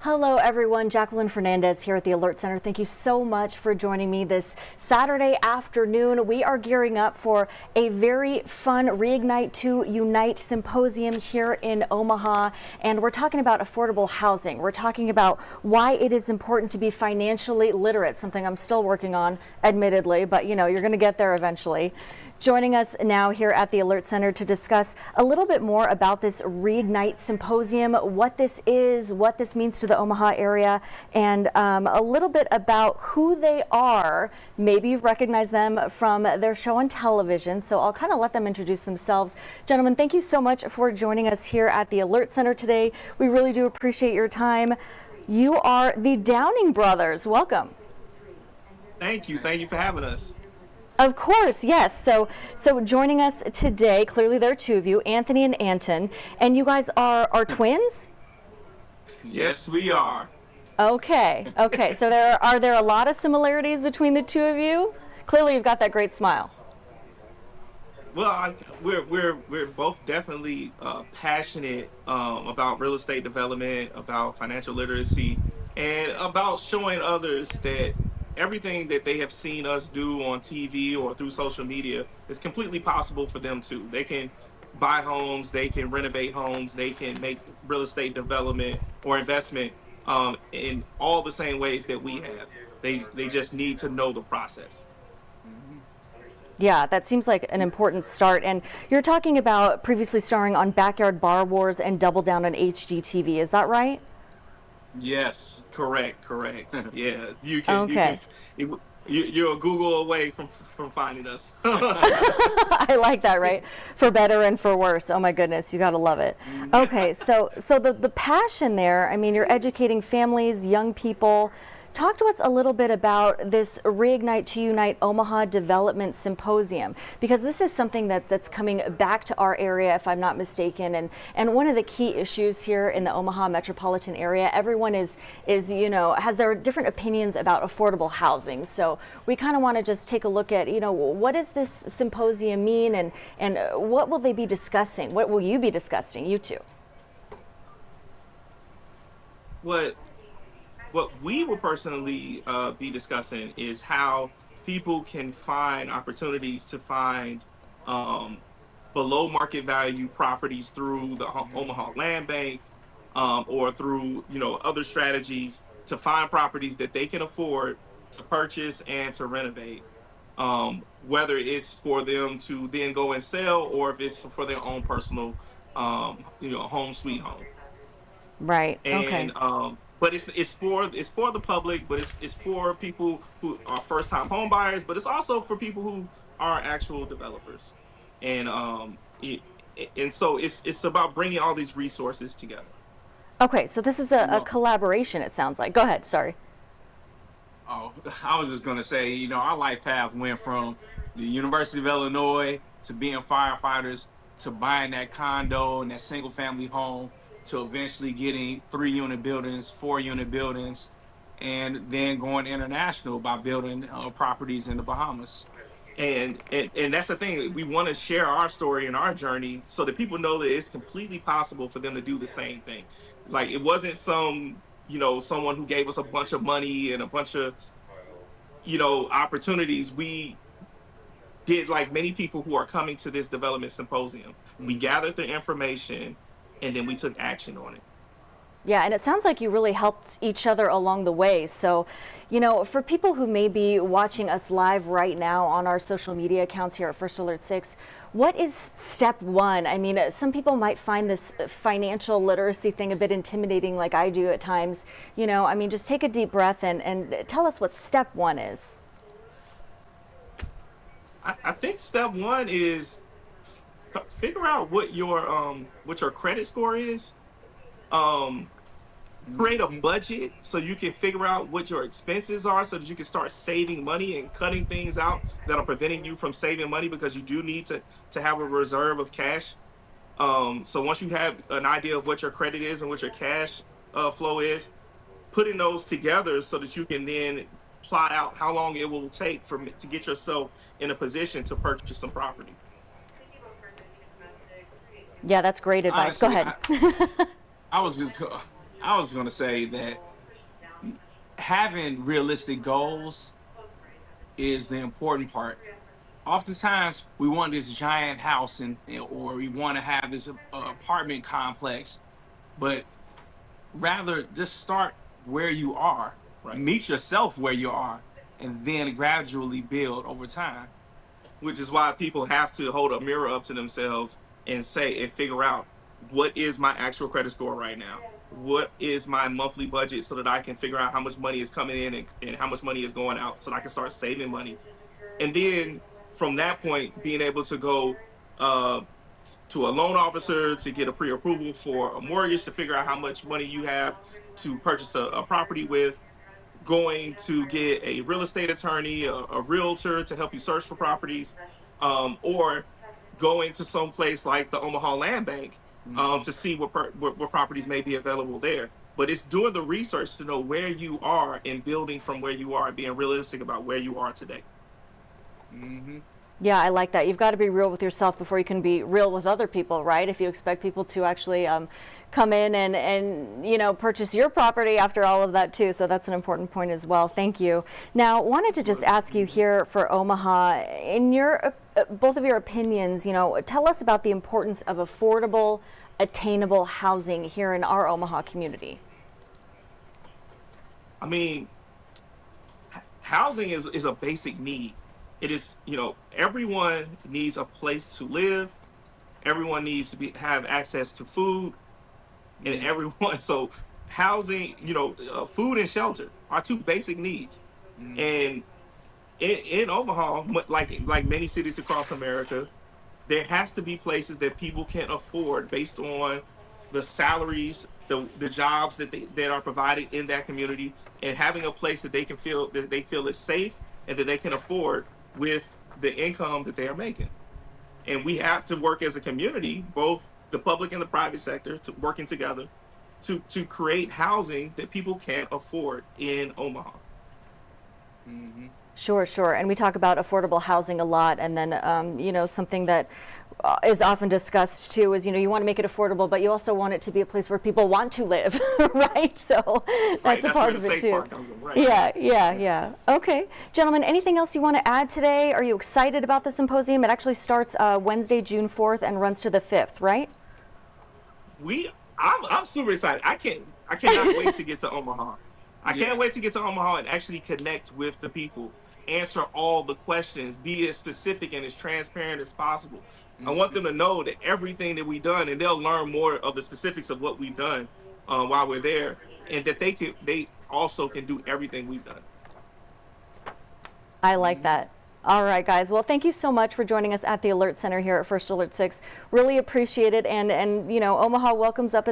Hello everyone, Jacqueline Fernandez here at the Alert Center. Thank you so much for joining me this Saturday afternoon. We are gearing up for a very fun Reignite to Unite Symposium here in Omaha, and we're talking about affordable housing. We're talking about why it is important to be financially literate, something I'm still working on, admittedly, but you know, you're going to get there eventually. Joining us now here at the Alert Center to discuss a little bit more about this Reignite Symposium, what this is, what this means to the Omaha area, and a little bit about who they are. Maybe you've recognized them from their show on television, so I'll kind of let them introduce themselves. Gentlemen, thank you so much for joining us here at the Alert Center today. We really do appreciate your time. You are the Downing brothers. Welcome. Thank you. Thank you for having us. Of course, yes. So joining us today, clearly there are two of you, Anthony and Anton, and you guys are twins? Yes, we are. Okay. So are there a lot of similarities between the two of you? Clearly you've got that great smile. Well, we're both definitely passionate about real estate development, about financial literacy, and about showing others that everything that they have seen us do on TV or through social media is completely possible for them too. They can buy homes, they can renovate homes, they can make real estate development or investment in all the same ways that we have. They just need to know the process. Yeah, that seems like an important start. And you're talking about previously starring on Backyard Bar Wars and Double Down on HGTV. Is that right? Yes, correct. Yeah, you can. Okay. You're a Google away from finding us. I like that, right? For better and for worse. Oh my goodness, you gotta love it. Okay, so the passion there. I mean, you're educating families, young people. Talk to us a little bit about this Reignite to Unite Omaha Development Symposium, because this is something that's coming back to our area, if I'm not mistaken, and one of the key issues here in the Omaha metropolitan area, everyone is has their different opinions about affordable housing. So we kind of want to just take a look at, what does this symposium mean, and what will they be discussing? What will you be discussing, you two? What we will personally be discussing is how people can find opportunities to find below market value properties through the Omaha Land Bank or through other strategies to find properties that they can afford to purchase and to renovate, whether it's for them to then go and sell or if it's for their own personal home sweet home. Right. And Okay. but it's for the public, but it's for people who are first time home buyers, but it's also for people who are actual developers, and so it's about bringing all these resources together. Okay, so this is a collaboration, it sounds like. Go ahead, sorry. Oh, I was just gonna say, our life path went from the University of Illinois to being firefighters to buying that condo and that single family home to eventually getting 3-unit buildings, 4-unit buildings, and then going international by building properties in the Bahamas. And that's the thing. We want to share our story and our journey so that people know that it's completely possible for them to do the same thing. Like it wasn't someone who gave us a bunch of money and a bunch of opportunities. We did like many people who are coming to this development symposium. We gathered the information and then we took action on it. Yeah, and it sounds like you really helped each other along the way. So, for people who may be watching us live right now on our social media accounts here at First Alert 6, what is step one? I mean, some people might find this financial literacy thing a bit intimidating, like I do at times. Just take a deep breath and tell us what step one is. I think step one is figure out what your credit score is. Create a budget so you can figure out what your expenses are so that you can start saving money and cutting things out that are preventing you from saving money, because you do need to have a reserve of cash. So once you have an idea of what your credit is and what your cash flow is, putting those together so that you can then plot out how long it will take to get yourself in a position to purchase some property. Yeah, that's great advice. Honestly, Go ahead. I was just I was going to say that having realistic goals is the important part. Oftentimes, we want this giant house or we want to have this apartment complex, but rather just start where you are, Right. meet yourself where you are, and then gradually build over time. Which is why people have to hold a mirror up to themselves and say and figure out, what is my actual credit score right now? What is my monthly budget, so that I can figure out how much money is coming in and how much money is going out, so that I can start saving money. And then from that point, being able to go uh, to a loan officer to get a pre-approval for a mortgage, to figure out how much money you have to purchase a property with, going to get a real estate attorney, a realtor to help you search for properties, or going to some place like the Omaha Land Bank to see what properties may be available there. But it's doing the research to know where you are and building from where you are and being realistic about where you are today. Yeah, I like that. You've got to be real with yourself before you can be real with other people, right? If you expect people to actually come in and you know, purchase your property after all of that too. So that's an important point as well. Thank you. Now, wanted to just ask you here for Omaha, in your both of your opinions, you know, tell us about the importance of affordable, attainable housing here in our Omaha community. I mean, housing is a basic need. It is, you know, everyone needs a place to live. Everyone needs to have access to food, and everyone. So housing, you know, food and shelter are two basic needs. And in Omaha, like many cities across America, there has to be places that people can afford based on the salaries, the jobs that are provided in that community, and having a place that they feel is safe and that they can afford with the income that they are making. And we have to work as a community, both the public and the private sector, to working together to create housing that people can afford in Omaha. Sure, sure. And we talk about affordable housing a lot. And then, you know, something that is often discussed too is, you know, you want to make it affordable, but you also want it to be a place where people want to live, right? So that's a part of it too. Right. Yeah. Okay. Gentlemen, anything else you want to add today? Are you excited about the symposium? It actually starts Wednesday, June 4th and runs to the 5th, right? I'm super excited. I cannot wait to get to Omaha. I can't wait to get to Omaha and actually connect with the people, answer all the questions, be as specific and as transparent as possible. I want them to know that everything that we've done, and they'll learn more of the specifics of what we've done while we're there, and that they also can do everything we've done. I like that. All right, guys. Well, thank you so much for joining us at the Alert Center here at First Alert 6. Really appreciate it. And you know, Omaha welcomes its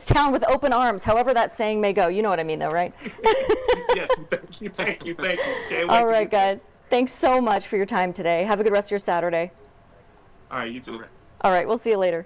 town with open arms, however that saying may go. You know what I mean, though, right? Yes, thank you. Can't wait All right, guys. Thanks so much for your time today. Have a good rest of your Saturday. All right, you too. All right, we'll see you later.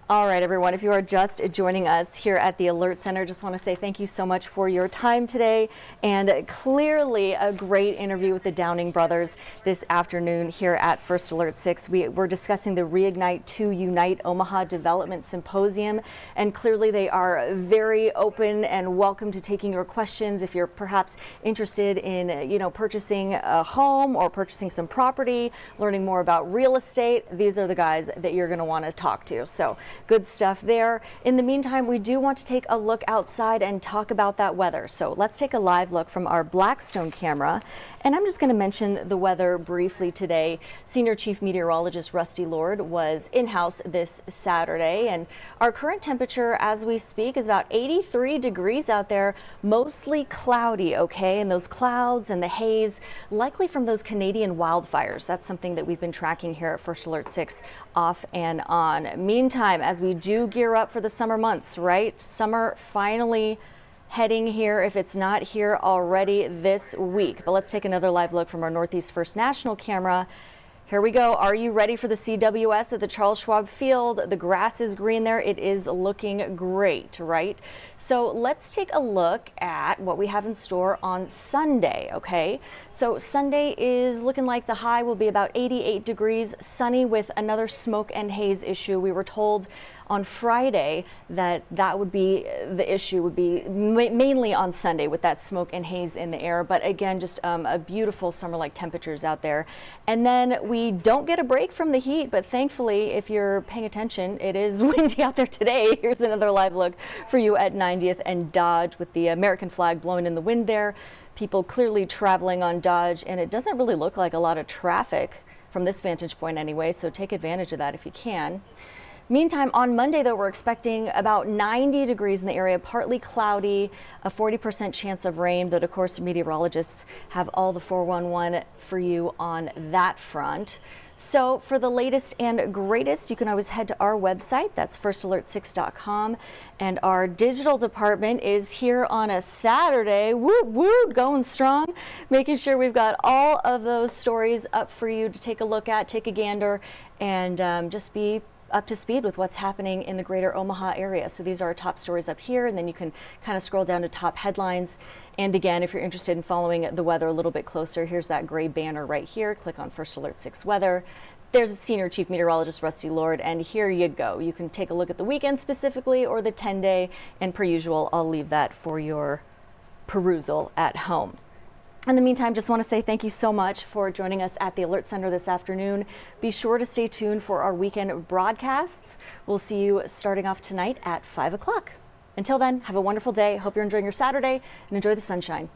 All right, everyone, if you are just joining us here at the Alert Center, just want to say thank you so much for your time today, and clearly a great interview with the Downing brothers this afternoon here at First Alert 6. We're discussing the Reignite to Unite Omaha Development Symposium, and clearly they are very open and welcome to taking your questions. If you're perhaps interested in, you know, purchasing a home or purchasing some property, learning more about real estate, these are the guys that you're going to want to talk to. So good stuff there. In the meantime, we do want to take a look outside and talk about that weather. So let's take a live look from our Blackstone camera. And I'm just going to mention the weather briefly today. Senior Chief Meteorologist Rusty Lord was in-house this Saturday, and our current temperature as we speak is about 83 degrees out there, mostly cloudy, okay? And those clouds and the haze, likely from those Canadian wildfires. That's something that we've been tracking here at First Alert 6 off and on. Meantime, as we do gear up for the summer months, right? Summer finally heading here, if it's not here already this week. But let's take another live look from our Northeast First National camera. Here we go. Are you ready for the CWS at the Charles Schwab Field? The grass is green there. It is looking great, right? So let's take a look at what we have in store on Sunday, okay? So Sunday is looking like the high will be about 88 degrees, sunny with another smoke and haze issue. We were told on Friday that would be the issue, would be mainly on Sunday with that smoke and haze in the air. But again, just a beautiful summer-like temperatures out there. And then we don't get a break from the heat, but thankfully, if you're paying attention, it is windy out there today. Here's another live look for you at 90th and Dodge with the American flag blowing in the wind there. People clearly traveling on Dodge, and it doesn't really look like a lot of traffic from this vantage point anyway, so take advantage of that if you can. Meantime, on Monday, though, we're expecting about 90 degrees in the area, partly cloudy, a 40% chance of rain, but of course, meteorologists have all the 411 for you on that front. So for the latest and greatest, you can always head to our website. That's firstalert6.com. And our digital department is here on a Saturday, woot woot, going strong, making sure we've got all of those stories up for you to take a look at, take a gander, and just be up to speed with what's happening in the greater Omaha area. So these are our top stories up here, and then you can kind of scroll down to top headlines. And again, if you're interested in following the weather a little bit closer, here's that gray banner right here. Click on First Alert 6 Weather. There's Senior Chief Meteorologist Rusty Lord, and here you go. You can take a look at the weekend specifically or the 10-day, and per usual, I'll leave that for your perusal at home. In the meantime, just want to say thank you so much for joining us at the Alert Center this afternoon. Be sure to stay tuned for our weekend broadcasts. We'll see you starting off tonight at 5 o'clock. Until then, have a wonderful day. Hope you're enjoying your Saturday and enjoy the sunshine.